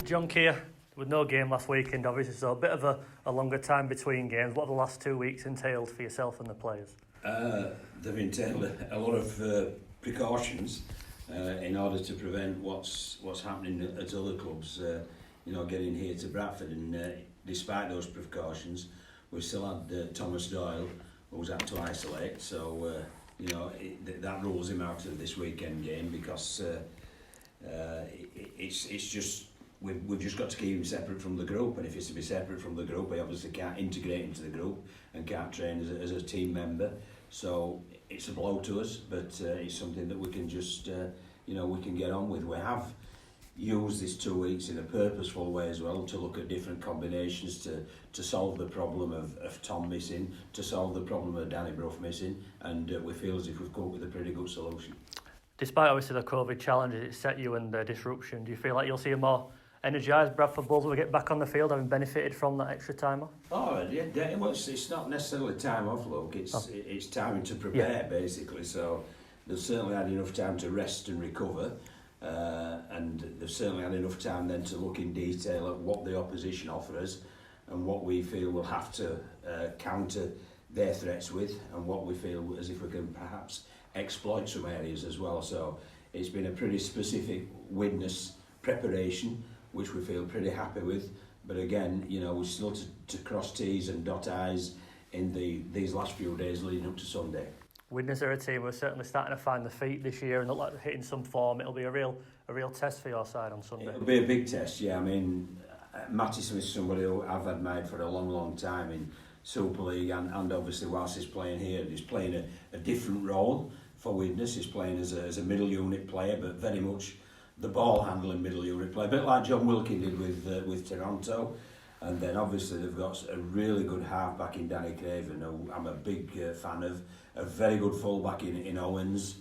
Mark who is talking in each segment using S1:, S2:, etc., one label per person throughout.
S1: John Kear, with no game last weekend obviously, so a bit of a longer time between games. What have the last 2 weeks entailed for yourself and the players?
S2: They've entailed a lot of precautions in order to prevent what's happening at other clubs, getting here to Bradford, and despite those precautions we still had Thomas Doyle, who was had to isolate, so that rules him out of this weekend game because it's just we've just got to keep him separate from the group, and if he's to be separate from the group he obviously can't integrate into the group and can't train as a team member, so it's a blow to us, but it's something that we can just we can get on with. We have used this 2 weeks in a purposeful way as well to look at different combinations to solve the problem of Tom missing, to solve the problem of Danny Brough missing, and we feel as if we've come up with a pretty good solution.
S1: Despite obviously the COVID challenges it set you and the disruption, do you feel like you'll see a more energised Bradford Bulls when we get back on the field, having benefited from that extra time off?
S2: Oh yeah, well, it's not necessarily time off, look, it's time to prepare, basically, so they've certainly had enough time to rest and recover, and they've certainly had enough time then to look in detail at what the opposition offer us and what we feel we'll have to counter their threats with, and what we feel as if we can perhaps exploit some areas as well. So it's been a pretty specific Widnes preparation, which we feel pretty happy with, but again, we're still to cross T's and dot I's in these last few days leading up to Sunday.
S1: Widnes are a team we're certainly starting to find the feet this year and look like they're hitting some form. It'll be a real test for your side on Sunday.
S2: It'll be a big test, yeah. I mean, Matty Smith's somebody who I've admired for a long time in Super League, and obviously whilst he's playing here, he's playing a different role for Widnes. He's playing as a middle unit player, but very much the ball handling middle unit player, a bit like John Wilkin did with Toronto. And then obviously they've got a really good half-back in Danny Craven, who I'm a big fan of. A very good full-back in Owens.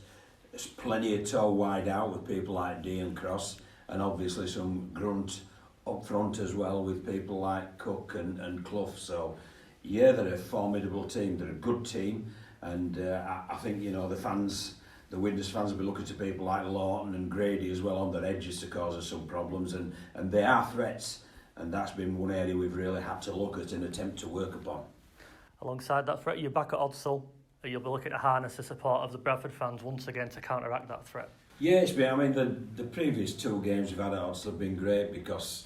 S2: There's plenty of toe wide out with people like Dean Cross, and obviously some grunt up front as well with people like Cook and Clough. So yeah, they're a formidable team, they're a good team, and I think the fans, the Widnes fans will be looking to people like Lawton and Grady as well on their edges to cause us some problems, and they are threats. And that's been one area we've really had to look at and attempt to work upon.
S1: Alongside that threat, you're back at Odsall. You'll be looking to harness the support of the Bradford fans once again to counteract that threat.
S2: Yeah, it's been. I mean, the previous 2 games we've had at Odsall have been great because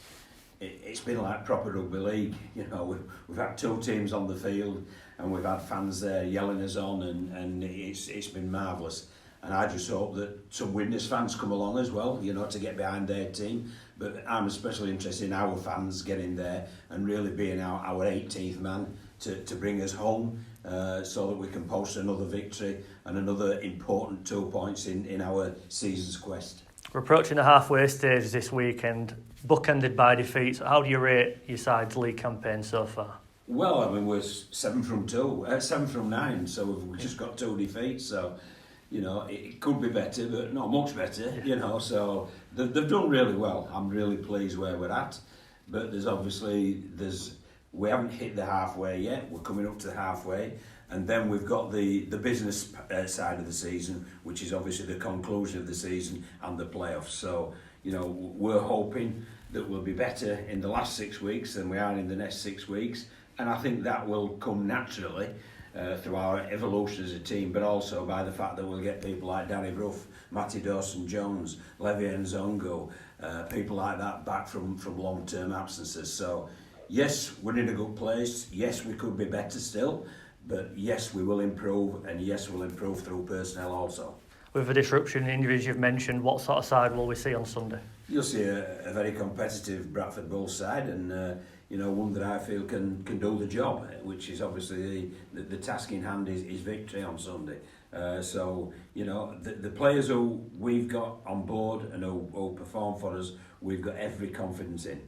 S2: it's been like proper rugby league. We've had 2 teams on the field and we've had fans there yelling us on, and it's been marvellous. And I just hope that some Widnes fans come along as well, to get behind their team. But I'm especially interested in our fans getting there and really being our 18th man to bring us home, so that we can post another victory and another important 2 points in our season's quest.
S1: We're approaching the halfway stage this weekend, bookended by defeats. How do you rate your side's league campaign so far?
S2: Well, I mean, we're 7 from 9, so we've just got 2 defeats, so it could be better, but not much better, so they've done really well. I'm really pleased where we're at, but we haven't hit the halfway yet. We're coming up to the halfway, and then we've got the business side of the season, which is obviously the conclusion of the season and the playoffs. So, we're hoping that we'll be better in the last 6 weeks than we are in the next 6 weeks, and I think that will come naturally through our evolution as a team, but also by the fact that we'll get people like Danny Brough, Matty Dawson-Jones, Levy Nzongo, people like that back from long-term absences. So yes, we're in a good place. Yes, we could be better still, but yes, we will improve, and yes, we'll improve through personnel also.
S1: With the disruption in injuries you've mentioned, what sort of side will we see on Sunday?
S2: You'll see a very competitive Bradford Bulls side, and one that I feel can do the job, which is obviously the task in hand is victory on Sunday. So the players who we've got on board and who perform for us, we've got every confidence in.